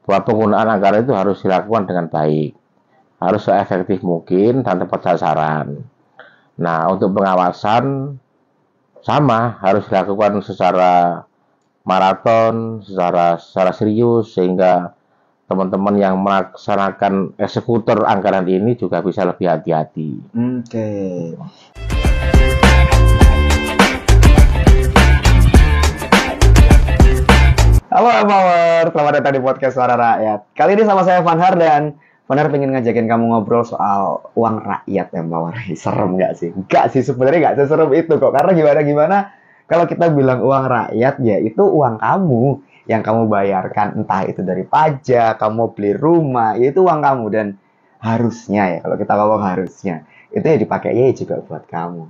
bahwa penggunaan anggaran itu harus dilakukan dengan baik, harus seefektif mungkin dan tepat sasaran. Nah, untuk pengawasan sama harus dilakukan secara maraton, secara serius, sehingga teman-teman yang melaksanakan eksekutor anggaran ini juga bisa lebih hati-hati. Oke. Halo Empower, selamat datang di podcast Suara Rakyat. Kali ini sama saya Vanhar, dan Vanhar pengen ngajakin kamu ngobrol soal uang rakyat Empower. Serem nggak sih? Nggak sih, sebenarnya nggak seserem itu kok. Karena gimana kalau kita bilang uang rakyat, ya itu uang kamu yang kamu bayarkan, entah itu dari pajak, kamu beli rumah, ya itu uang kamu. Dan harusnya ya, kalau kita ngomong harusnya, itu ya dipakai ya juga buat kamu.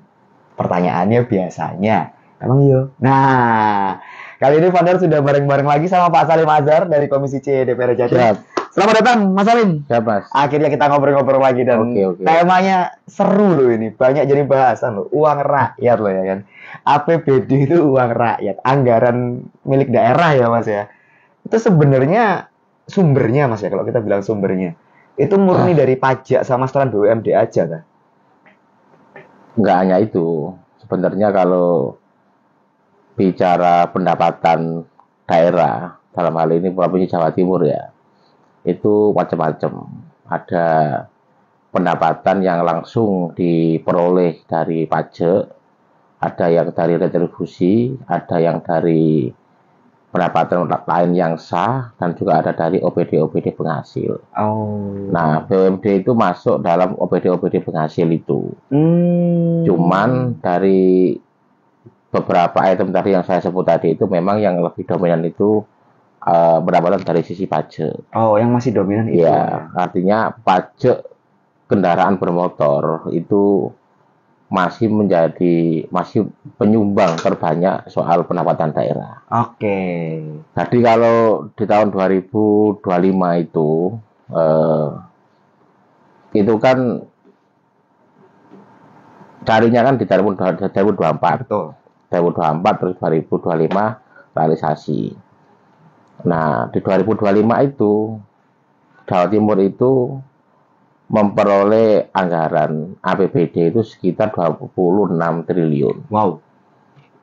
Pertanyaannya biasanya, emang iya? Nah, kali ini Vanhar sudah bareng-bareng lagi sama Pak Salim Azhar dari Komisi C DPR Jatim. Siap. Selamat datang, Mas Salim. Siap, Mas. Akhirnya kita ngobrol-ngobrol lagi, dan Oke. temanya seru loh ini. Banyak jadi bahasan loh. Uang rakyat loh ya kan. APBD itu uang rakyat. Anggaran milik daerah ya Mas ya. Itu sebenarnya sumbernya Mas ya, kalau kita bilang sumbernya. Itu murni dari pajak sama setoran BUMD aja kan? Nggak hanya itu. Sebenarnya kalau bicara pendapatan daerah, dalam hal ini Provinsi Jawa Timur ya, itu macam-macam. Ada pendapatan yang langsung diperoleh dari pajak, ada yang dari retribusi, ada yang dari pendapatan lain yang sah, dan juga ada dari OPD penghasil. Oh. Nah, BUMD itu masuk dalam OPD penghasil itu. Cuman dari beberapa item tadi yang saya sebut tadi itu memang yang lebih dominan itu pendapatan dari sisi pajak. Oh, yang masih dominan itu. Ya, artinya pajak kendaraan bermotor itu masih penyumbang terbanyak soal pendapatan daerah. Oke. Jadi kalau di tahun 2025 itu kan carinya kan di tahun 2024. Betul. 2024 terus 2025 realisasi. Nah, di 2025 itu Jawa Timur itu memperoleh anggaran APBD itu sekitar 26 triliun. Wow.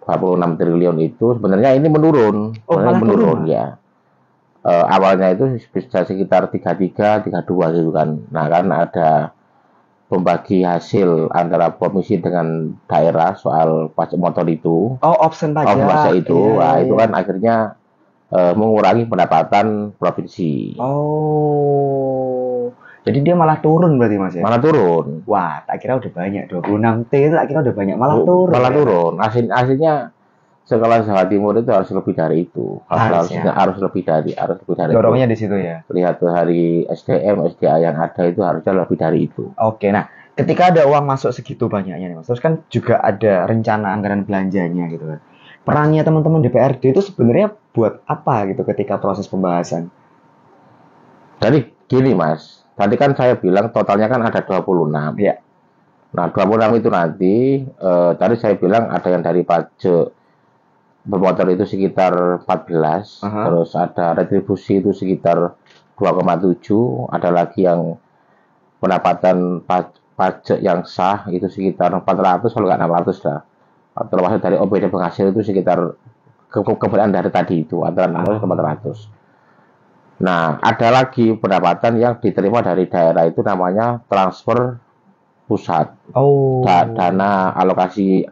26 triliun itu sebenarnya ini menurun. Malah menurun ya. Awalnya itu bisa sekitar 33, 32 gitu kan. Nah, kan ada pembagi hasil antara provinsi dengan daerah soal pajak motor itu. Oh, option pajak. Pajak itu. Iya, Nah, iya. itu kan akhirnya mengurangi pendapatan provinsi. Oh. Jadi dia malah turun berarti Mas ya? Malah turun. Wah, tak kira udah banyak. 26 T itu tak kira udah banyak, malah turun. Malah ya? turun. Aslinya sekolah Jawa Timur itu harus lebih dari itu. Harus lebih dari Dorongnya itu. di situ ya. Lihat dari SDM, SDA yang ada itu harusnya lebih dari itu. Oke, nah ketika ada uang masuk segitu banyaknya nih Mas, terus kan juga ada rencana anggaran belanjanya gitu kan. Perannya teman-teman DPRD itu sebenarnya buat apa gitu ketika proses pembahasan? Jadi gini Mas, tadi kan saya bilang totalnya kan ada 26. Ya. Nah, 26 itu nanti, tadi saya bilang ada yang dari pajak bermotor itu sekitar 14, terus ada retribusi itu sekitar 2,7, ada lagi yang pendapatan pajak yang sah itu sekitar 400 kalau nggak 600 lah. Termasuk dari OPD penghasil itu sekitar keberadaan dari tadi itu antara 600 ke 400. Nah, ada lagi pendapatan yang diterima dari daerah itu namanya transfer pusat. Oh. Dana alokasi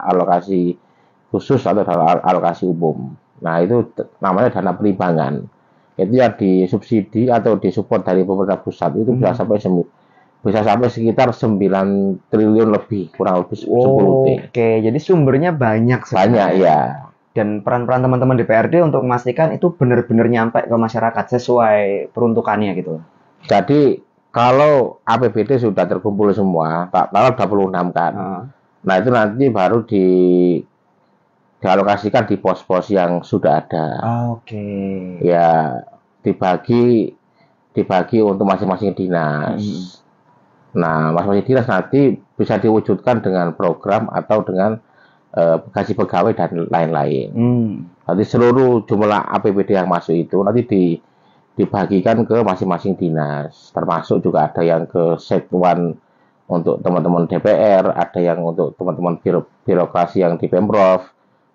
khusus atau dana alokasi umum. Nah, itu namanya dana perimbangan. Itu yang disubsidi atau disupport dari pemerintah pusat itu bisa sampai sekitar 9 triliun lebih, kurang lebih 10 T. Oke, jadi sumbernya banyak sebenarnya. Banyak ya. Dan peran-peran teman-teman DPRD untuk memastikan itu benar-benar nyampe ke masyarakat sesuai peruntukannya gitu. Jadi kalau APBD sudah terkumpul semua, kalau 26 kan. Nah, itu nanti baru dialokasikan di pos-pos yang sudah ada. Oke. Ya, dibagi untuk masing-masing dinas. Nah, masing-masing dinas nanti bisa diwujudkan dengan program atau dengan gaji pegawai dan lain-lain. Nanti seluruh jumlah APBD yang masuk itu nanti dibagikan ke masing-masing dinas, termasuk juga ada yang ke satuan untuk teman-teman DPR, ada yang untuk teman-teman birokrasi yang di Pemprov,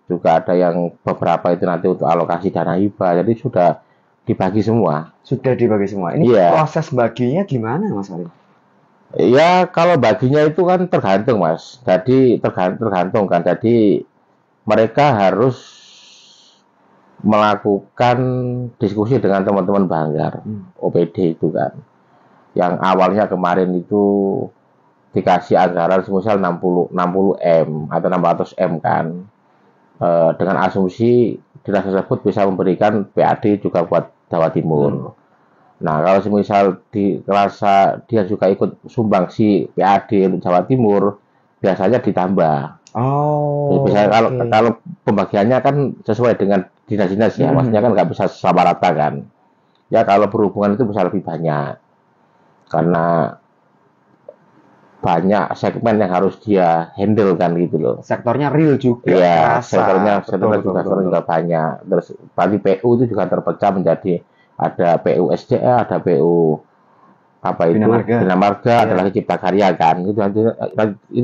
juga ada yang beberapa itu nanti untuk alokasi dana hibah. Jadi sudah dibagi semua. Sudah dibagi semua. Ini proses baginya gimana, Mas Alim? Ya, kalau baginya itu kan tergantung, Mas. Jadi tergantung kan. Jadi mereka harus melakukan diskusi dengan teman-teman Banggar, OPD itu kan. Yang awalnya kemarin itu dikasih anggaran semisal 60 M atau 600 M kan. Dengan asumsi dinas tersebut bisa memberikan PAD juga buat Jawa Timur. Nah, kalau semisal dirasa dia juga ikut sumbangsi PAD untuk Jawa Timur, biasanya ditambah. Oh. Biasanya kalau pembagiannya kan sesuai dengan dinas-dinas ya, maksudnya kan nggak bisa sama rata kan. Ya kalau berhubungan itu bisa lebih banyak, karena banyak segmen yang harus dia handle kan gitu loh. Sektornya real juga. Iya, sektornya juga banyak. Terus bagi PU itu juga terpecah menjadi ada PU SDA, ada PU apa itu Bina Marga, ada lagi Cipta Karya kan. Itu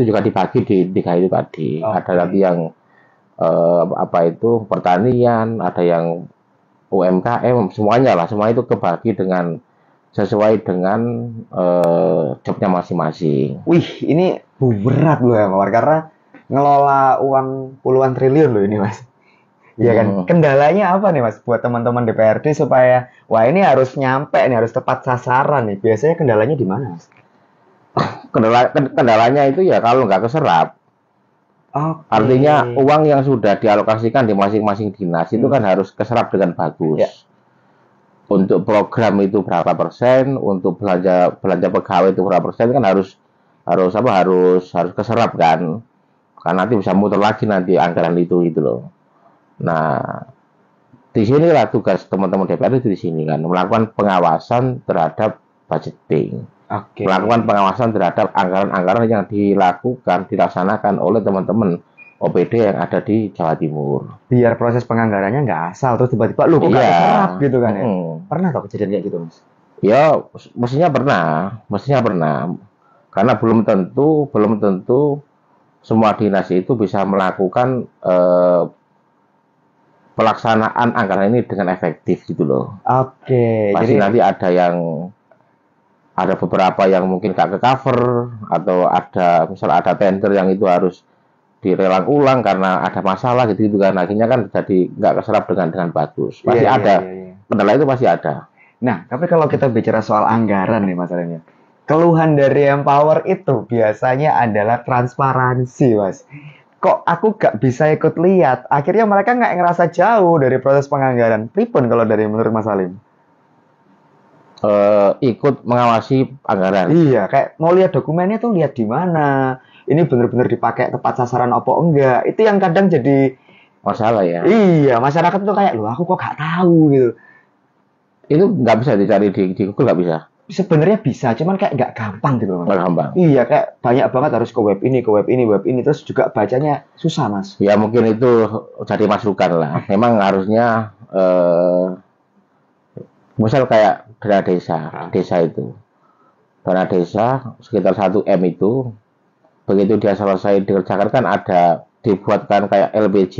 juga dibagi di tiga itu tadi. Okay. Ada lagi yang apa itu pertanian, ada yang UMKM, semuanya lah, semua itu kebagi dengan sesuai dengan jobnya masing-masing. Wih, ini berat loh ya, Mawar, karena ngelola uang puluhan triliun loh ini, Mas. Iya kan? Kendalanya apa nih, Mas, buat teman-teman DPRD supaya wah ini harus nyampe nih, harus tepat sasaran nih. Biasanya kendalanya di mana, Mas? Kendalanya itu ya kalau nggak keserap. Okay. Artinya uang yang sudah dialokasikan di masing-masing dinas itu kan harus keserap dengan bagus. Ya. Untuk program itu berapa persen, untuk belanja pegawai itu berapa persen kan harus keserap kan. Karena nanti bisa muter lagi nanti anggaran itu gitu loh. Nah, di sinilah tugas teman-teman DPR itu di sini kan, melakukan pengawasan terhadap budgeting. Okay. Melakukan pengawasan terhadap anggaran-anggaran yang dilaksanakan oleh teman-teman OPD yang ada di Jawa Timur. Biar proses penganggarannya nggak asal terus tiba-tiba lu kok nggak keserap gitu kan ya. Pernah kok kejadian kayak gitu, Mas? Ya, mestinya pernah. Karena belum tentu semua dinas itu bisa melakukan pelaksanaan anggaran ini dengan efektif gitu loh. Oke. Pasti nanti ada beberapa yang mungkin gak ke cover, atau ada tender yang itu harus dilelang ulang karena ada masalah gitu kan, akhirnya kan jadi nggak keserap dengan bagus. Pasti ada. Kendala itu pasti ada. Nah, tapi kalau kita bicara soal anggaran nih masalahnya, keluhan dari Empower itu biasanya adalah transparansi, Mas. Kok aku gak bisa ikut lihat? Akhirnya mereka nggak ngerasa jauh dari proses penganggaran. Pripun kalau dari menurut Mas Salim? Ikut mengawasi anggaran. Iya, kayak mau lihat dokumennya tuh lihat di mana. Ini benar-benar dipakai tepat sasaran apa enggak. Itu yang kadang jadi masalah ya. Iya, masyarakat tuh kayak, loh aku kok gak tahu gitu. Itu nggak bisa dicari di Google, nggak bisa. Sebenarnya bisa, cuman kayak nggak gampang gitu, Mas. Nggak gampang. Iya, kayak banyak banget harus ke web ini, terus juga bacanya susah, Mas. Ya mungkin itu jadi masukan lah. Memang harusnya misal kayak dana desa itu. Dana desa sekitar 1 M itu, begitu dia selesai dikerjakan kan ada dibuatkan kayak LPG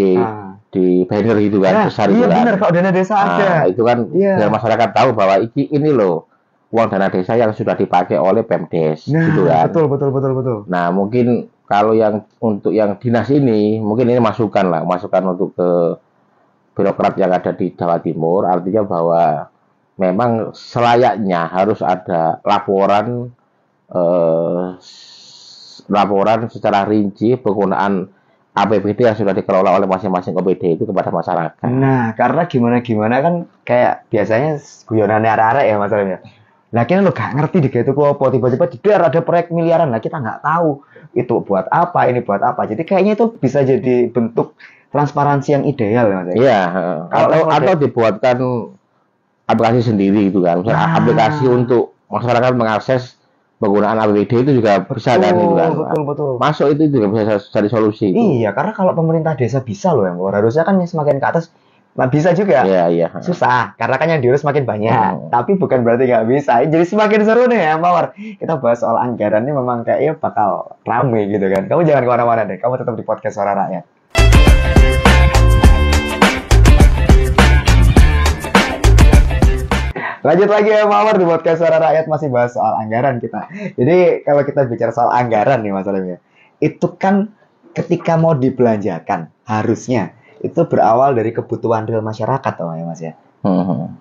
di banner gitu kan, besar itu kan. Iya benar, kalau dana desa ada. Itu kan biar masyarakat tahu bahwa ini loh uang dana desa yang sudah dipakai oleh Pemdes gitu kan. Betul. Nah, mungkin kalau yang untuk yang dinas ini, mungkin ini masukan untuk ke birokrat yang ada di Jawa Timur, artinya bahwa memang selayaknya harus ada laporan secara rinci penggunaan APBD yang sudah dikelola oleh masing-masing OPD itu kepada masyarakat. Nah, karena gimana kan kayak biasanya guyonannya arek-arek ya masalahnya. Nah, kita lo gak ngerti deh itu apa, tiba-tiba ada proyek miliaran, lah kita nggak tahu itu buat apa, ini buat apa. Jadi kayaknya itu bisa jadi bentuk transparansi yang ideal ya, Mas. Iya, atau dibuatkan aplikasi sendiri itu kan. Misalnya aplikasi untuk masyarakat mengakses penggunaan APBD itu juga bisa kan itu kan. Betul. Masuk itu juga bisa jadi solusi. Iya, karena kalau pemerintah desa bisa loh ya, harusnya kan semakin ke atas Nah, bisa juga. Iya. Susah, karena kan yang diurus makin banyak. Tapi bukan berarti nggak bisa. Jadi semakin seru nih ya, Mawar. Kita bahas soal anggaran ini memang kayaknya bakal rame gitu kan. Kamu jangan kemana-mana deh. Kamu tetap di podcast Suara Rakyat. Lanjut lagi ya, Mawar, di podcast Suara Rakyat masih bahas soal anggaran kita. Jadi kalau kita bicara soal anggaran nih masalahnya, itu kan ketika mau dibelanjakan harusnya itu berawal dari kebutuhan real masyarakat toh ya Mas ya.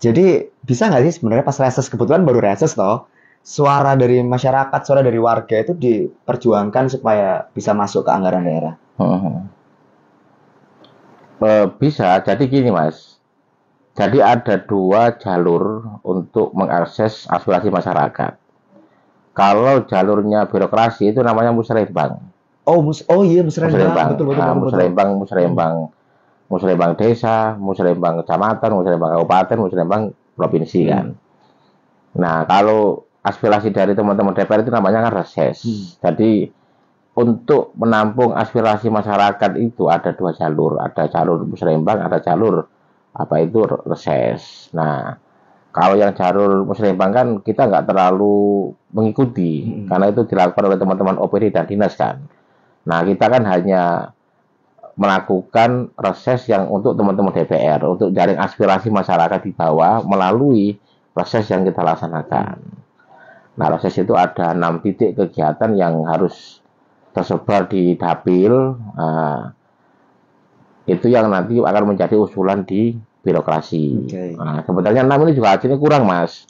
Jadi bisa nggak sih sebenarnya pas reses, kebetulan baru reses toh, suara dari masyarakat, suara dari warga itu diperjuangkan supaya bisa masuk ke anggaran daerah. Bisa, jadi gini Mas. Jadi ada 2 jalur untuk mengakses aspirasi masyarakat. Kalau jalurnya birokrasi itu namanya musrembang. Oh iya musrembang. Betul. Musrembang desa, musrembang kecamatan, musrembang kabupaten, musrembang provinsi kan. Nah, kalau aspirasi dari teman-teman DPR itu namanya kan reses. Jadi untuk menampung aspirasi masyarakat itu ada 2 jalur, ada jalur musrembang, ada jalur reses. Nah, kalau yang jalur musrembang kan kita nggak terlalu mengikuti karena itu dilakukan oleh teman-teman OPD dan dinas kan. Nah, kita kan hanya melakukan reses yang untuk teman-teman DPR untuk jaring aspirasi masyarakat di bawah melalui reses yang kita laksanakan. Nah, reses itu ada 6 titik kegiatan yang harus tersebar di dapil. Itu yang nanti akan menjadi usulan di birokrasi. Nah, sebetulnya 6 ini juga hasilnya kurang, Mas.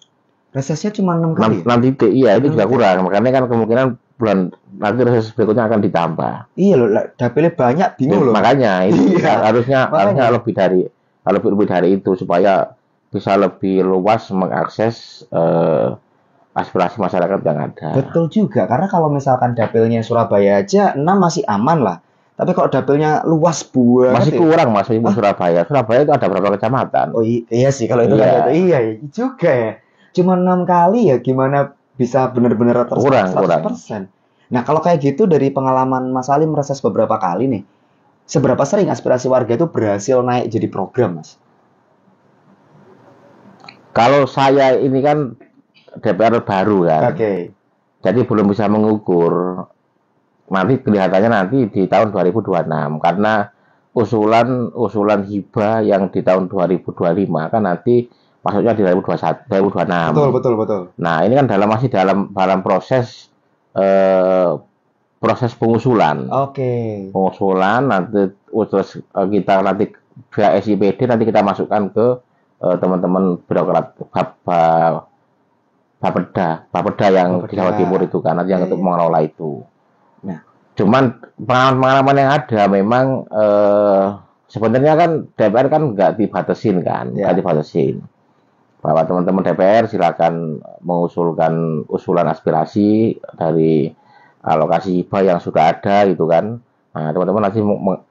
Resesnya cuma 6 kali. 6 titik, iya, itu juga kurang. Makanya kan kemungkinan bulan nanti reses berikutnya akan ditambah. Iya loh, dapilnya banyak, bingung loh. Makanya ini harusnya lebih dari itu supaya bisa lebih luas mengakses aspirasi masyarakat yang ada. Betul juga, karena kalau misalkan dapilnya Surabaya aja 6 masih aman lah. Tapi kalau dapilnya luas buat masih kurang Mas, Surabaya. Surabaya itu ada berapa kecamatan? Oh iya sih kalau itu kan iya juga ya. Cuma 6 kali ya, gimana bisa benar-benar kurang. Nah, kalau kayak gitu dari pengalaman Mas Ali mereses beberapa kali nih, seberapa sering aspirasi warga itu berhasil naik jadi program, Mas? Kalau saya ini kan DPR baru kan. Jadi belum bisa mengukur. Nanti kelihatannya di tahun 2026 karena usulan hibah yang di tahun 2025 kan nanti masuknya di 2026. Betul. Nah, ini kan masih dalam proses pengusulan. Pengusulan nanti terus kita nanti via SIPD nanti kita masukkan ke teman-teman birokrat Bapeda yang di Jawa Timur itu kan nanti yang untuk mengelola itu. Nah, cuman pengalaman yang ada memang sebenarnya kan DPR kan nggak dibatasin kan, bahwa teman-teman DPR silakan mengusulkan usulan aspirasi dari alokasi hibah yang sudah ada gitu kan. Nah, teman-teman nanti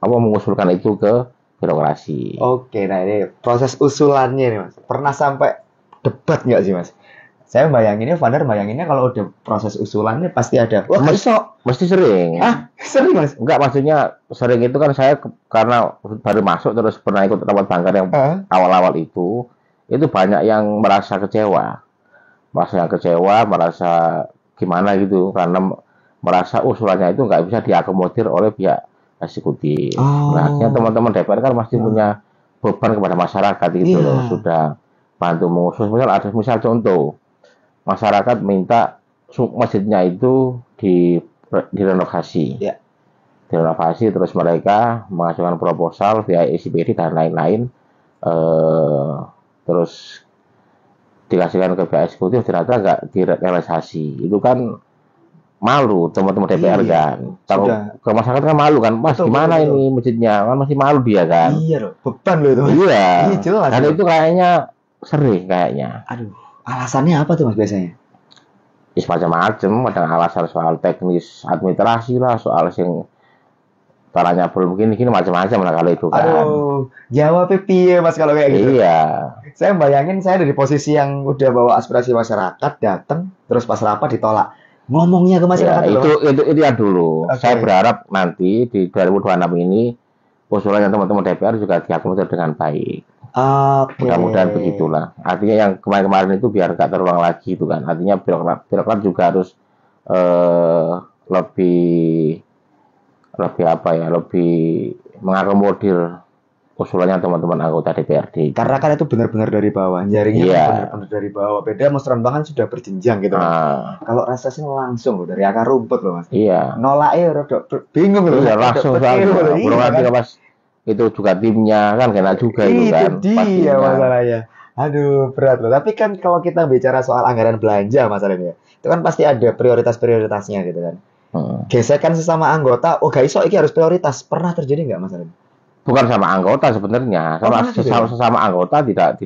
mengusulkan itu ke birokrasi. Nah ini proses usulannya nih Mas. Pernah sampai debat nggak sih Mas? Saya bayanginnya kalau udah proses usulannya pasti ada. Mesti sering. Sering Mas? Enggak, maksudnya sering itu kan saya karena baru masuk terus pernah ikut rapat banggar yang awal-awal itu banyak yang merasa kecewa, merasa gimana gitu karena merasa usulannya itu nggak bisa diakomodir oleh pihak eksekutif. Nah, akhirnya teman-teman DPR kan pasti punya beban kepada masyarakat gitu loh, sudah bantu mengusul. Misal contoh, masyarakat minta masjidnya itu direnovasi. Direnovasi terus mereka mengajukan proposal via SIPD dan lain-lain. Terus dikasihkan ke pihak eksekutif ternyata nggak direalisasi. Itu kan malu teman-teman DPR kan. Kalau ke masyarakat kan malu kan, Mas gimana ini masjidnya? Kan masih malu dia kan. Iya loh, beban loh itu. Iya. Jelas. Dan itu kayaknya sering kayaknya. Aduh, alasannya apa tuh Mas biasanya? Macam-macam, kadang alasan soal teknis administrasi lah, soal sing caranya belum gini macam-macam lah kalau itu kan. Jawabnya piye Mas kalau kayak gitu? Iya. Saya bayangin saya dari posisi yang udah bawa aspirasi masyarakat datang terus pas rapat ditolak. Ngomongnya ke masyarakat itu yang dulu. Saya berharap nanti di 2026 ini usulannya teman-teman DPR juga diakomodir dengan baik. Mudah-mudahan begitulah. Artinya yang kemarin-kemarin itu biar nggak terulang lagi itu kan. Artinya birokrat juga harus eh, lebih lebih apa ya, lebih mengakomodir usulannya teman-teman anggota DPRD. Karena kan itu benar-benar dari bawah, jaringnya Iya. kan benar-benar dari bawah. Beda musren banget sudah berjenjang gitu. Nah, Kalau reses ini langsung loh dari akar rumput loh mas. iya. Nolaknya rada bingung loh. Iya rada langsung petir loh. belum Iya, nanti kan? pas itu juga timnya kan kena juga itu kan. Itu dia pastinya. masalahnya. Aduh berat loh. Tapi kan kalau kita bicara soal anggaran belanja masalahnya, itu kan pasti ada prioritas-prioritasnya gitu kan. Gesekan sesama anggota, oh gak iso iki harus prioritas. Pernah terjadi nggak masalahnya? Bukan sama anggota sebenarnya, sama pernah juga ya? sesama anggota tidak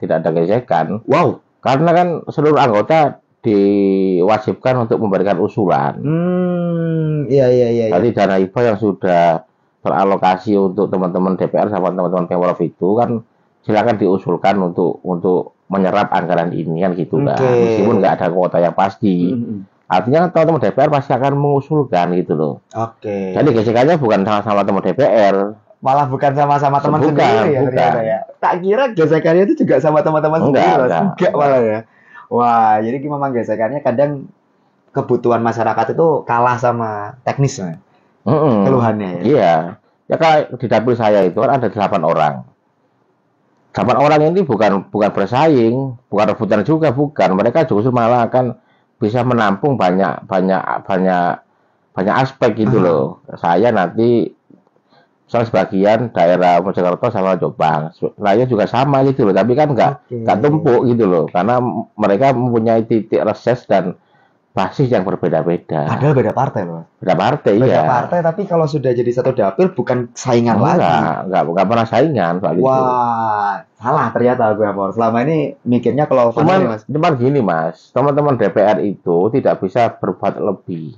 ada gesekan. Wow. Karena kan seluruh anggota diwajibkan untuk memberikan usulan. Iya. Jadi dana hibah yang sudah teralokasi untuk teman-teman DPR sama teman-teman Pemprov itu kan silakan diusulkan untuk menyerap anggaran ini kan gitu kan. Oke. Meskipun nggak ada kuota yang pasti. Artinya teman-teman DPR pasti akan mengusulkan gitu loh. Oke. Jadi gesekannya bukan sama-sama teman DPR. Malah bukan sama-sama teman Bukan, sendiri ya bukan. ternyata ya. Tak kira gesekannya itu juga sama teman-teman sendiri Mas. Enggak malah ya. Wah, jadi memang gesekannya kadang kebutuhan masyarakat itu kalah sama teknis ya. Keluhannya ya. Iya. Ya kayak di dapil saya itu kan ada 8 orang. 8 orang ini bukan bersaing, bukan rebutan juga, bukan. Mereka justru malah akan bisa menampung banyak aspek gitu loh. Saya nanti misalnya sebagian daerah Mojokerto sama Jombang, lainnya juga sama gitu loh. Tapi kan nggak tumpuk gitu loh, karena mereka mempunyai titik reses dan basis yang berbeda-beda. Padahal beda partai loh. Beda partai, Beda iya. partai, tapi kalau sudah jadi satu dapil bukan saingan lagi. Enggak pernah saingan soal itu. Wah, salah ternyata gue Amor. Selama ini mikirnya kalau cuman gini Mas, teman-teman DPR itu tidak bisa berbuat lebih.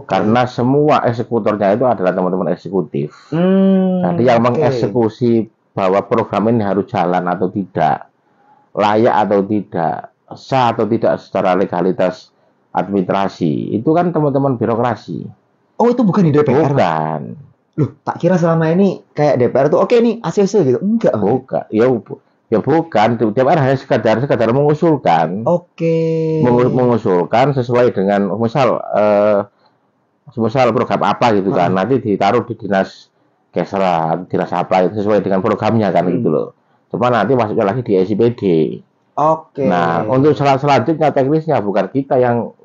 Karena semua eksekutornya itu adalah teman-teman eksekutif. Jadi yang mengeksekusi bahwa program ini harus jalan atau tidak, layak atau tidak, sah atau tidak secara legalitas administrasi, itu kan teman-teman birokrasi. Oh, itu bukan di DPR? Bukan. Loh, tak kira selama ini kayak DPR tuh oke nih ACC gitu. Enggak. Bukan. Ya bukan. DPR hanya sekadar mengusulkan. Mengusulkan sesuai dengan misal program apa gitu kan. Nanti ditaruh di dinas Kesra, dinas apa itu sesuai dengan programnya kan gitu loh. Cuma nanti masuknya lagi di SIPD. Nah, untuk selanjutnya teknisnya bukan kita yang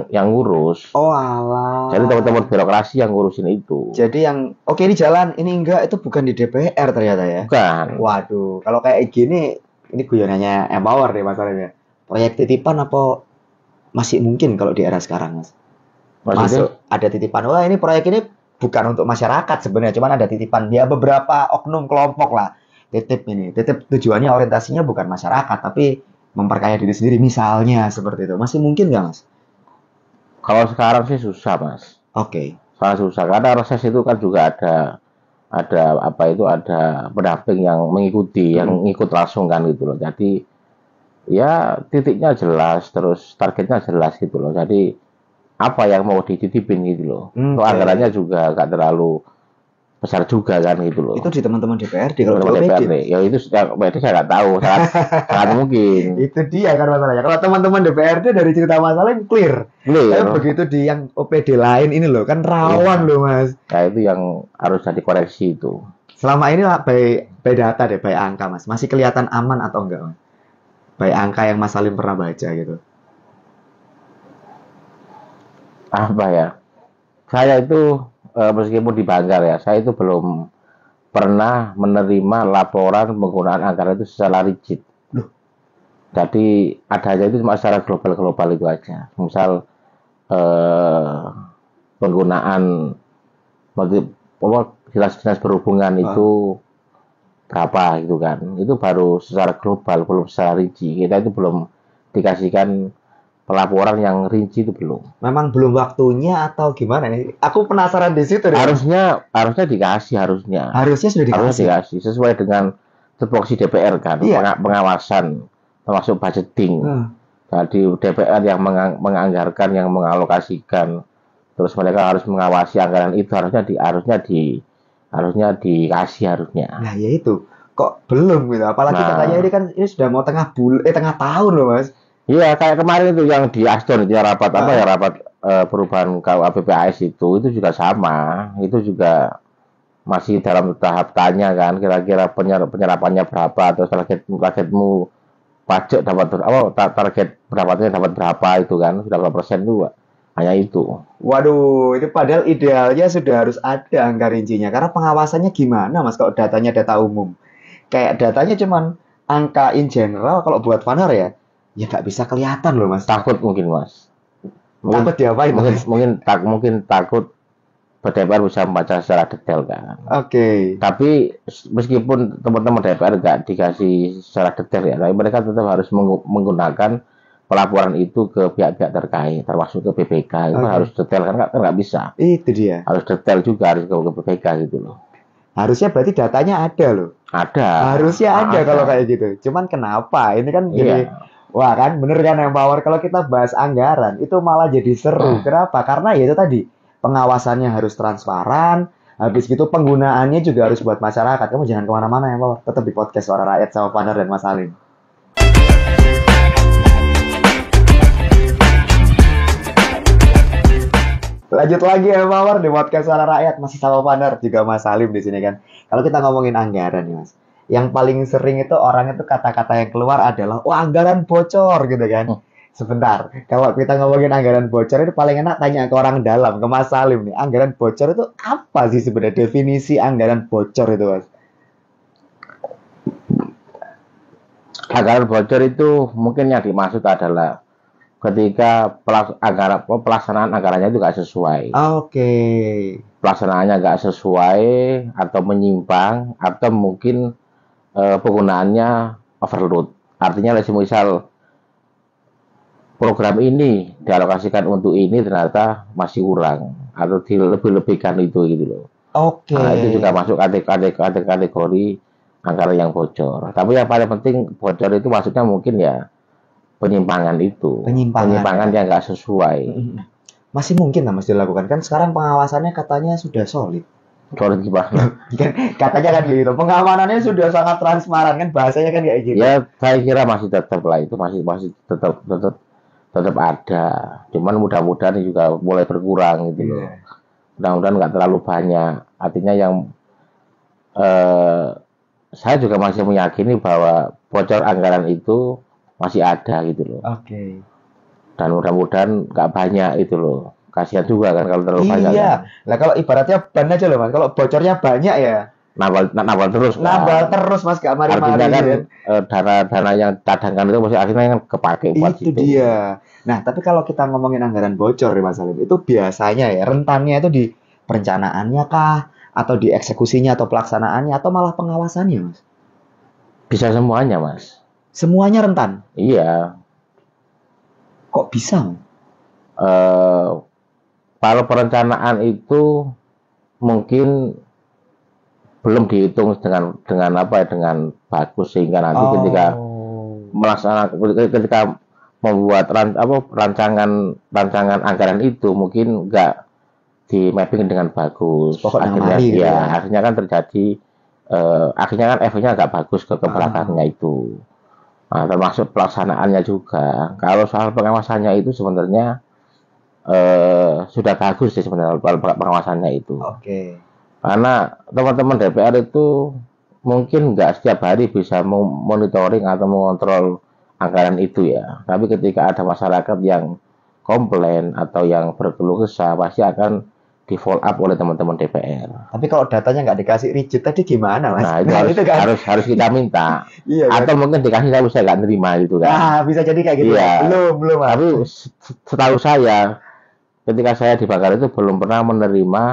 ngurus. Oh alah. Jadi teman-teman birokrasi yang ngurusin itu. Jadi yang ini jalan, ini enggak, itu bukan di DPR ternyata ya. Bukan. Waduh, kalau kayak gini ini guyonannya Empower deh masalahnya. Proyek titipan apa masih mungkin kalau di era sekarang, Mas? Masuk ada titipan. Wah, ini proyek ini bukan untuk masyarakat sebenarnya, cuman ada titipan dia beberapa oknum kelompok lah. Titip tujuannya orientasinya bukan masyarakat tapi memperkaya diri sendiri misalnya seperti itu. Masih mungkin nggak Mas? Kalau sekarang sih susah Mas. Sangat susah karena reses itu kan juga ada pendamping yang mengikuti, yang ikut langsung kan gitu loh. Jadi ya titiknya jelas, terus targetnya jelas gitu loh. Jadi apa yang mau dititipin gitu loh. Anggarannya juga nggak terlalu besar juga kan gitu loh. Itu di teman-teman DPRD kalau DPRD. Ya itu saya nggak tahu, sangat mungkin. Itu dia kan masalahnya. Kalau teman-teman DPRD dari cerita masalah clear. Tapi begitu di yang OPD lain ini loh kan rawan loh Mas. Ya itu yang harus dikoreksi itu. Selama ini lah by data deh, by angka Mas, masih kelihatan aman atau enggak Mas? By angka yang Mas Salim pernah baca gitu. Apa ya? Saya itu meskipun di Banggar ya, saya itu belum pernah menerima laporan penggunaan anggaran itu secara rigid. Jadi adanya itu cuma secara global itu aja. Misal penggunaan dinas berhubungan itu berapa gitu kan. Itu baru secara global, belum secara rinci. Kita itu belum dikasihkan pelaporan yang rinci itu belum. Memang belum waktunya atau gimana nih? Aku penasaran di situ. Harusnya dikasih harusnya. Harusnya sudah dikasih. Harusnya dikasih sesuai dengan tupoksi DPR kan, pengawasan termasuk budgeting. Jadi DPR yang menganggarkan, yang mengalokasikan, terus mereka harus mengawasi anggaran itu harusnya dikasih harusnya. Nah ya itu. kok belum gitu. Apalagi katanya ini sudah mau tengah tahun loh Mas. Iya, kayak kemarin itu yang di Aston itu rapat rapat perubahan KUA PPAS itu juga sama. Itu juga masih dalam tahap tanya kan, kira-kira penyerapannya berapa, atau targetmu pajak dapat target pendapatannya dapat berapa itu kan, sudah berapa persen itu, hanya itu. Waduh, itu padahal idealnya sudah harus ada angka rincinya, karena pengawasannya gimana Mas kalau datanya data umum? Kayak datanya cuman angka in general, kalau buat Vanar ya nggak bisa kelihatan loh Mas. Takut mungkin Mas. Takut diapain? Mungkin takut DPR bisa membaca secara detail kan. Oke. Tapi meskipun teman-teman DPR nggak dikasih secara detail ya, tapi mereka tetap harus menggunakan pelaporan itu ke pihak-pihak terkait, termasuk ke BPK. Itu harus detail kan nggak bisa. Itu dia. Harus detail juga, harus ke BPK gitu loh. Harusnya berarti datanya ada loh. Ada. Harusnya ada kalau kayak gitu. Cuman kenapa? Ini kan jadi wah kan bener kan Empower, kalau kita bahas anggaran itu malah jadi seru. Kenapa? Karena ya itu tadi, pengawasannya harus transparan, habis gitu penggunaannya juga harus buat masyarakat. Kamu jangan kemana-mana Empower, tetap di podcast Suara Rakyat sama Vanar dan Mas Salim. Lanjut lagi Empower di podcast Suara Rakyat, masih sama Vanar juga Mas Salim di sini kan. Kalau kita ngomongin anggaran nih Mas, yang paling sering itu orang itu kata-kata yang keluar adalah wah anggaran bocor gitu kan. Sebentar, kalau kita ngomongin anggaran bocor itu paling enak tanya ke orang dalam, ke Mas Salim nih. Anggaran bocor itu apa sih sebenarnya, definisi anggaran bocor itu Mas? Anggaran bocor itu mungkin yang dimaksud adalah ketika pelaksanaan anggarannya itu nggak sesuai. Oke. Pelaksanaannya nggak sesuai atau menyimpang, atau mungkin penggunaannya overload. Artinya misal program ini dialokasikan untuk ini ternyata masih kurang atau dilebih-lebihkan itu gitu loh. Oke. Nah, itu juga masuk kategori anggaran yang bocor. Tapi yang paling penting bocor itu maksudnya mungkin ya penyimpangan itu. Penyimpangan yang nggak sesuai. Masih mungkin lah Mas dilakukan, kan sekarang pengawasannya katanya sudah solid. Solid gimana? Katanya kan gitu, pengamanannya sudah sangat transparan kan, bahasanya kan kayak gitu. Ya saya kira masih tetap lah, itu masih tetap ada. Cuman mudah-mudahan juga mulai berkurang gitu loh. Mudah-mudahan nggak terlalu banyak. Artinya yang saya juga masih meyakini bahwa bocor anggaran itu masih ada gitu loh. Oke. Dan mudah-mudahan nggak banyak itu loh. Kasihan juga kan kalau terlalu banyak. Iya. Kan? Lah kalau ibaratnya ban aja loh Mas, kalau bocornya banyak ya nambal terus. Nambal terus Mas, gak mari-mari. Artinya kan dana yang cadangkan itu masih akhirnya kan kepake buat itu dia. Nah, tapi kalau kita ngomongin anggaran bocor ya Mas Salim, itu biasanya ya rentannya itu di perencanaannya kah, atau di eksekusinya atau pelaksanaannya, atau malah pengawasannya Mas? Bisa semuanya Mas. Semuanya rentan? Iya. Kok bisa? Kalau perencanaan itu mungkin belum dihitung dengan bagus, sehingga nanti ketika melaksanakan, ketika membuat rancangan anggaran itu mungkin nggak di mapping dengan bagus. Akhirnya kan terjadi akhirnya kan efeknya nggak bagus ke belakangnya itu. Nah, termasuk pelaksanaannya juga. Kalau soal pengawasannya itu sebenarnya sudah bagus sih sebenarnya pengawasannya itu. Oke. Karena teman-teman DPR itu mungkin nggak setiap hari bisa monitoring atau mengontrol anggaran itu ya. Tapi ketika ada masyarakat yang komplain atau yang berkeluh kesah, pasti akan di follow up oleh teman-teman DPR. Tapi kalau datanya nggak dikasih rigid tadi gimana Mas? Nah, itu harus kita minta. Iya, atau mungkin dikasih saya nggak nerima gitu kan. Nah, bisa jadi kayak gitu. Iya. Belum. Tapi setahu saya ketika saya dibakar itu belum pernah menerima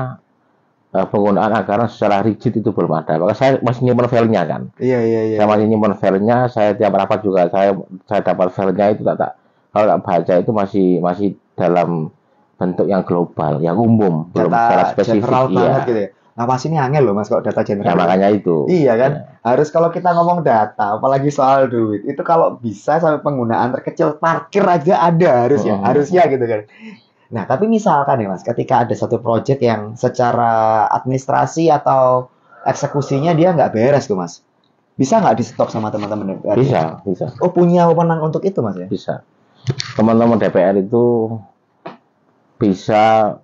penggunaan anggaran secara rigid, itu belum ada. Maka saya masih nyimpen filenya kan. Iya. Saya masih nyimpen filenya, saya tiap rapat juga saya dapat filenya itu kalau tak baca itu masih dalam bentuk yang global, yang umum, data belum secara spesifik. General banget gitu ya. Ngawas ini angel loh Mas kalau data general. Ya makanya itu. Iya kan? Ya. Harus kalau kita ngomong data, apalagi soal duit, itu kalau bisa sampai penggunaan terkecil parkir aja ada harusnya gitu kan. Nah, tapi misalkan ya Mas, ketika ada satu proyek yang secara administrasi atau eksekusinya dia nggak beres tuh Mas. Bisa nggak di stop sama teman-teman DPR? Bisa. Oh, punya wewenang untuk itu Mas ya? Bisa. Teman-teman DPR itu bisa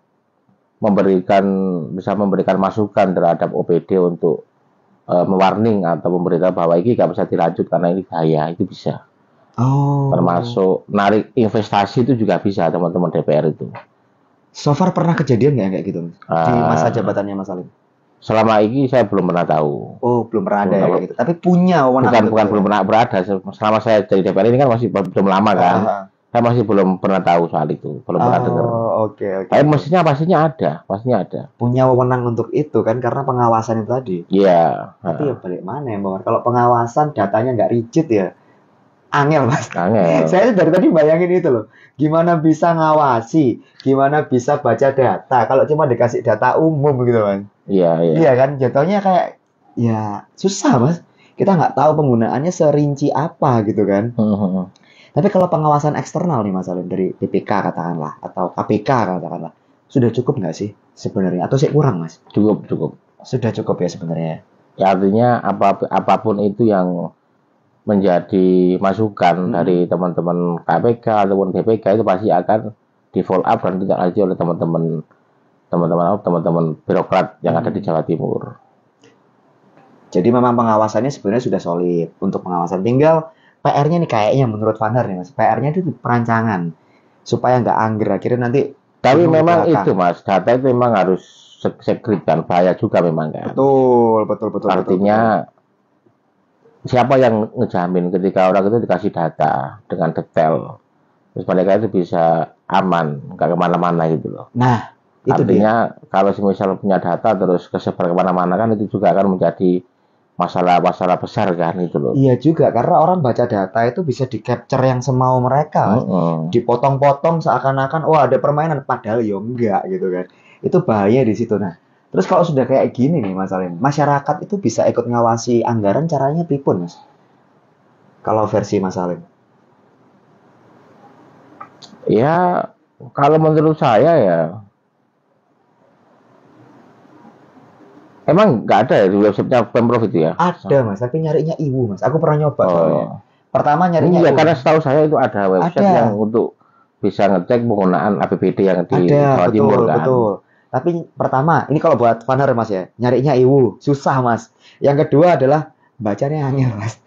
memberikan masukan terhadap OPD untuk mewarning atau memberitahu bahwa ini nggak bisa dilanjut karena ini bahaya, itu bisa. Termasuk narik investasi itu juga bisa teman-teman DPR itu. So far pernah kejadian nggak kayak gitu Mas? Di masa jabatannya Mas Salim? Selama ini saya belum pernah tahu. Oh, belum pernah ada kayak gitu. Tapi punya wewenang. Bukan belum pernah berada. Selama saya jadi DPR ini kan masih belum lama kan. Saya masih belum pernah tahu soal itu, belum pernah dengar. Oke. Tapi pastinya ada. Punya wewenang untuk itu kan karena pengawasan itu tadi. Iya. Tapi ya balik mana ya, Bang? Kalau pengawasan datanya nggak rigid ya, angel Mas. Angel. Saya dari tadi bayangin itu loh. Gimana bisa ngawasi? Gimana bisa baca data? Kalau cuma dikasih data umum gitu kan? Iya. Iya kan? Jatuhnya kayak ya susah Mas. Kita nggak tahu penggunaannya serinci apa gitu kan? Tapi kalau pengawasan eksternal nih Mas Salim, dari BPK katakanlah atau KPK katakanlah, sudah cukup nggak sih sebenarnya? Atau sih kurang Mas? Cukup. Sudah cukup ya sebenarnya. Ya artinya apapun itu yang menjadi masukan dari teman-teman KPK ataupun BPK itu pasti akan di follow up dan tidak lanjut oleh teman-teman birokrat yang ada di Jawa Timur. Jadi memang pengawasannya sebenarnya sudah solid untuk pengawasan. Tinggal PR-nya nih kayaknya menurut Vanar nih Mas, PR-nya itu di perancangan supaya nggak angger akhirnya nanti. Tapi memang itu Mas, data itu memang harus secret kan, bahaya juga memang kan. Betul. Artinya siapa yang ngejamin ketika orang itu dikasih data dengan detail, terus mereka itu bisa aman, nggak kemana-mana gitu loh. Nah, itu artinya dia. Kalau misal punya data terus kesebar kemana-mana kan itu juga akan menjadi masalah besar kan itu loh. Iya juga, karena orang baca data itu bisa di-capture yang semau mereka, dipotong-potong seakan-akan ada permainan, padahal ya enggak gitu kan. Itu bahaya di situ. Nah, terus kalau sudah kayak gini nih Mas Salim, masyarakat itu bisa ikut ngawasi anggaran, caranya pripun Mas? Kalau versi Mas Salim? Ya, kalau menurut saya ya emang nggak ada ya di websitenya Pemprov itu ya? Ada Mas, tapi nyarinya Iwu Mas. Aku pernah nyoba soalnya. Pertama nyarinya Iwu. Karena setahu saya itu ada website yang untuk bisa ngecek penggunaan APBD yang di Jawa Timur kan. Betul. Tapi pertama, ini kalau buat Vanar Mas ya, nyarinya Iwu, susah Mas. Yang kedua adalah bacanya angel Mas.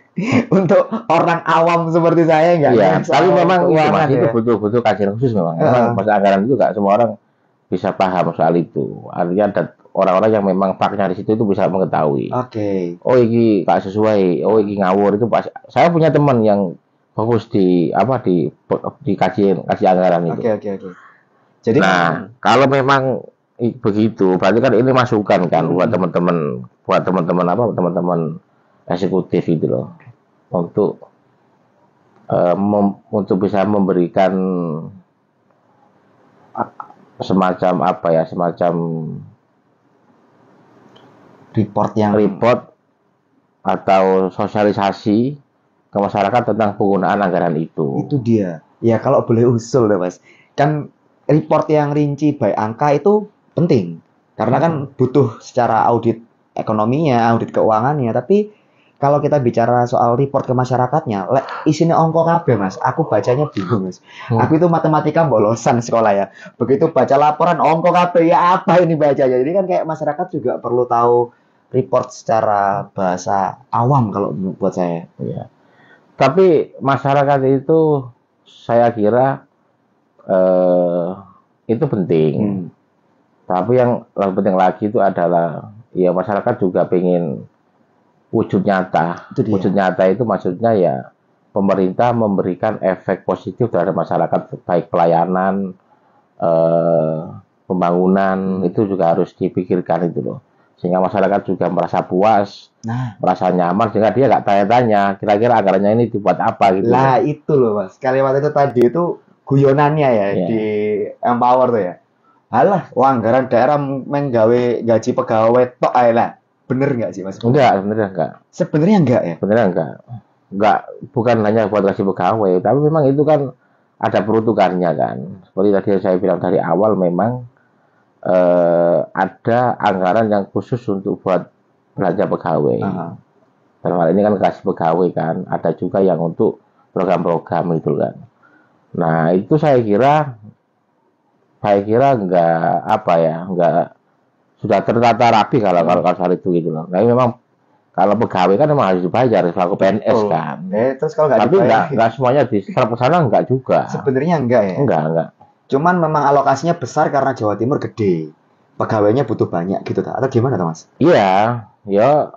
Untuk orang awam seperti saya nggak. Iya, tapi memang itu butuh kajian khusus memang. Memang masalah anggaran itu nggak semua orang bisa paham soal itu. Artinya ada orang-orang yang memang paknya di situ itu bisa mengetahui. Oke. Oh ini nggak sesuai. Oh ini ngawur itu pas. Saya punya teman yang fokus di kasih anggaran itu. Oke. Jadi kalau memang begitu, berarti kan ini masukan kan buat teman-teman eksekutif itu loh, untuk bisa memberikan semacam report atau sosialisasi ke masyarakat tentang penggunaan anggaran itu. Itu dia. Ya kalau boleh usul deh Mas. Kan report yang rinci by angka itu penting. Karena kan butuh secara audit ekonominya, audit keuangannya. Tapi kalau kita bicara soal report ke masyarakatnya, isinya ongko kabeh Mas. Aku bacanya bingung Mas. Aku itu matematika bolosan sekolah ya. Begitu baca laporan ongko kabeh, ya apa ini bacanya. Jadi kan kayak masyarakat juga perlu tahu report secara bahasa awam kalau buat saya. Ya. Tapi masyarakat itu saya kira itu penting. Tapi yang lebih penting lagi itu adalah ya masyarakat juga pengen wujud nyata. Wujud nyata itu maksudnya ya pemerintah memberikan efek positif terhadap masyarakat, baik pelayanan, pembangunan, itu juga harus dipikirkan itu loh. Sehingga masyarakat juga merasa puas, merasa nyaman, sehingga dia nggak tanya-tanya kira-kira anggarannya ini dibuat apa gitu. Lah itu loh Mas, kalimat itu tadi itu guyonannya ya di Empower tuh ya. Alah, anggaran daerah menggawe gaji pegawai tok ae lah. Bener nggak sih Mas? Enggak, sebenarnya enggak. Sebenarnya enggak ya? Sebenarnya enggak. Enggak, bukan hanya buat gaji pegawai, tapi memang itu kan ada peruntukannya kan. Seperti tadi saya bilang dari awal memang ada anggaran yang khusus untuk buat belanja pegawai. Dalam hal ini kan gaji pegawai kan, ada juga yang untuk program-program itu kan. Nah itu saya kira nggak sudah tertata rapi kalau soal itu gitu loh. Nah memang kalau pegawai kan memang harus dibayar selaku PNS kan. Terus kalau nggak Tapi dibayar, nggak semuanya diserap ke sana nggak juga. sebenarnya enggak ya. Enggak. Cuman memang alokasinya besar karena Jawa Timur gede. Pegawainya butuh banyak gitu tak? Atau gimana Mas? Iya, ya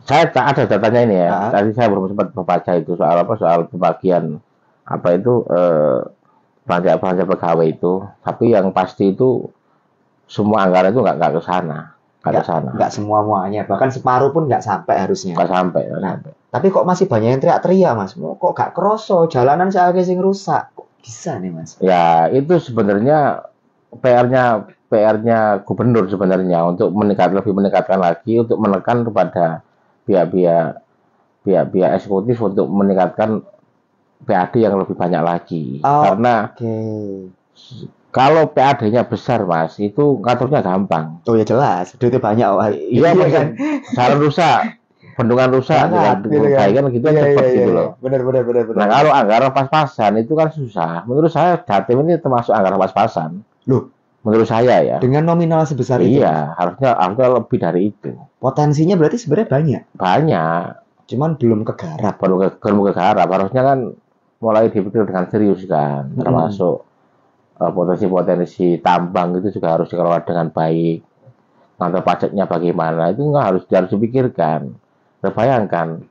saya tak ada datanya ini ya. Ah. Tadi saya belum sempat membaca itu soal pembagian belanja pegawai itu. Tapi yang pasti itu semua anggaran itu nggak ke sana, Nggak semuanya, bahkan separuh pun nggak sampai harusnya. Nggak sampai. Tapi kok masih banyak yang teriak-teriak Mas? Kok gak kroso? Jalanan saya sing rusak. Kok bisa nih Mas? Ya itu sebenarnya PR-nya gubernur sebenarnya untuk lebih meningkatkan lagi untuk menekan kepada pihak eksekutif untuk meningkatkan PAD yang lebih banyak lagi. Karena kalau PAD-nya besar Mas, itu ngaturnya gampang. Oh ya jelas, duitnya banyak. Iya kan, jalan rusak, bendungan rusak, gitu kan gitu cepat gitu loh. Benar. Nah kalau anggaran pas-pasan itu kan susah. Menurut saya Jatim ini termasuk anggaran pas-pasan. Loh, menurut saya ya. Dengan nominal sebesar itu. Iya, harusnya lebih dari itu. Potensinya berarti sebenarnya banyak. Banyak. Cuman belum kegarap. Belum kegarap. Harusnya kan mulai dipikir dengan serius kan. Termasuk potensi-potensi tambang itu juga harus dikelola dengan baik. Kantor pajaknya bagaimana itu nggak harus dipikirkan. Bayangkan,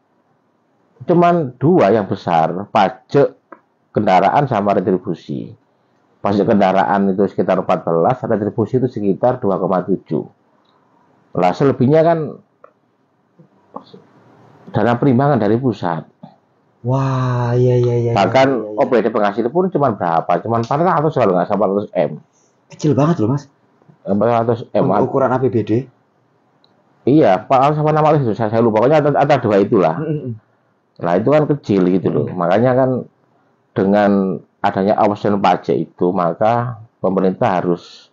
cuman dua yang besar, pajak kendaraan sama retribusi. Pajak kendaraan itu sekitar 14, retribusi itu sekitar 2,7. Lah selebihnya kan dana perimbangan dari pusat. Wah, iya. Bahkan OPD penghasil pun cuma berapa? Cuma 400 kalau nggak salah 400 M. Kecil banget loh Mas. 400 M. Ukuran APBD. Iya, Pak sama nama itu saya lupa. Pokoknya ada dua itulah. Nah itu kan kecil gitu loh. Makanya kan dengan adanya option pajak itu, maka pemerintah harus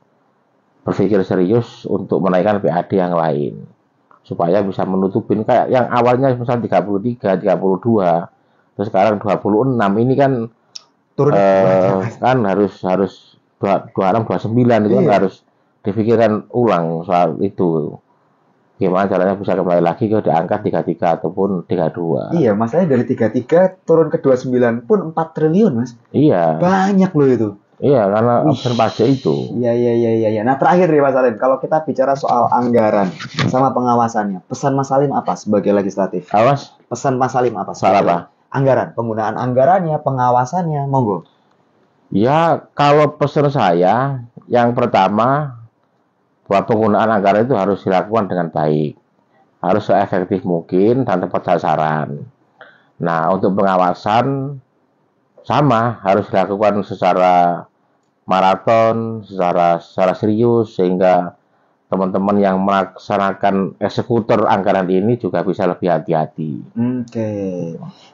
berpikir serius untuk menaikkan PAD yang lain. Supaya bisa menutupin kayak yang awalnya misalnya 33, 32, terus sekarang 26, ini kan turun kan harus 26, 29 itu kan harus dipikirkan ulang soal itu. Gimana caranya bisa kembali lagi ke diangkat 33 ataupun 32. Iya, masalahnya dari 33 turun ke 29 pun 4 triliun, Mas. Iya. Banyak loh itu. Iya, karena opsi pajak itu. Iya. Nah, terakhir nih Mas Salim, kalau kita bicara soal anggaran sama pengawasannya, pesan Mas Salim apa sebagai legislatif? Awas. Pesan Mas Salim apa? Soal apa? Anggaran, penggunaan anggarannya, pengawasannya, monggo. Ya, kalau pesan saya, yang pertama, bahwa penggunaan anggaran itu harus dilakukan dengan baik. Harus seefektif mungkin dan tepat sasaran. Nah, untuk pengawasan, sama, harus dilakukan secara maraton, secara serius, sehingga teman-teman yang melaksanakan eksekutor anggaran ini juga bisa lebih hati-hati. Oke.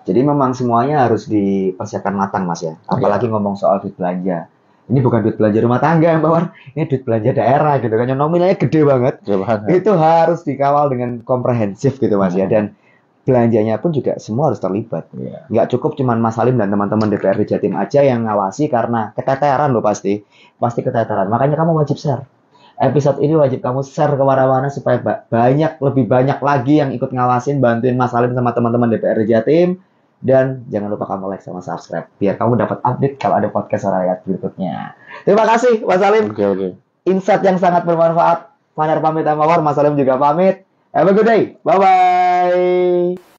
Jadi memang semuanya harus dipersiapkan matang, Mas ya. Apalagi ngomong soal duit belanja. Ini bukan duit belanja rumah tangga, Mbak War. Ini duit belanja daerah gitu kan. Yang nominalnya gede banget. Itu harus dikawal dengan komprehensif gitu, Mas ya. Dan belanjanya pun juga semua harus terlibat. Nggak cukup cuman Mas Salim dan teman-teman DPRD Jatim aja yang ngawasi karena keteteran loh pasti. Pasti keteteran. Makanya kamu wajib share. Episode ini wajib kamu share kemana-mana supaya lebih banyak lagi yang ikut ngawasin, bantuin Mas Salim sama teman-teman DPRD Jatim. Dan jangan lupa kamu like sama subscribe biar kamu dapat update kalau ada podcast Suara Rakyat berikutnya. Terima kasih Mas Salim. Oke. Insight yang sangat bermanfaat. Fanar pamit sama War, Mas Salim juga pamit. Have a good day. Bye-bye.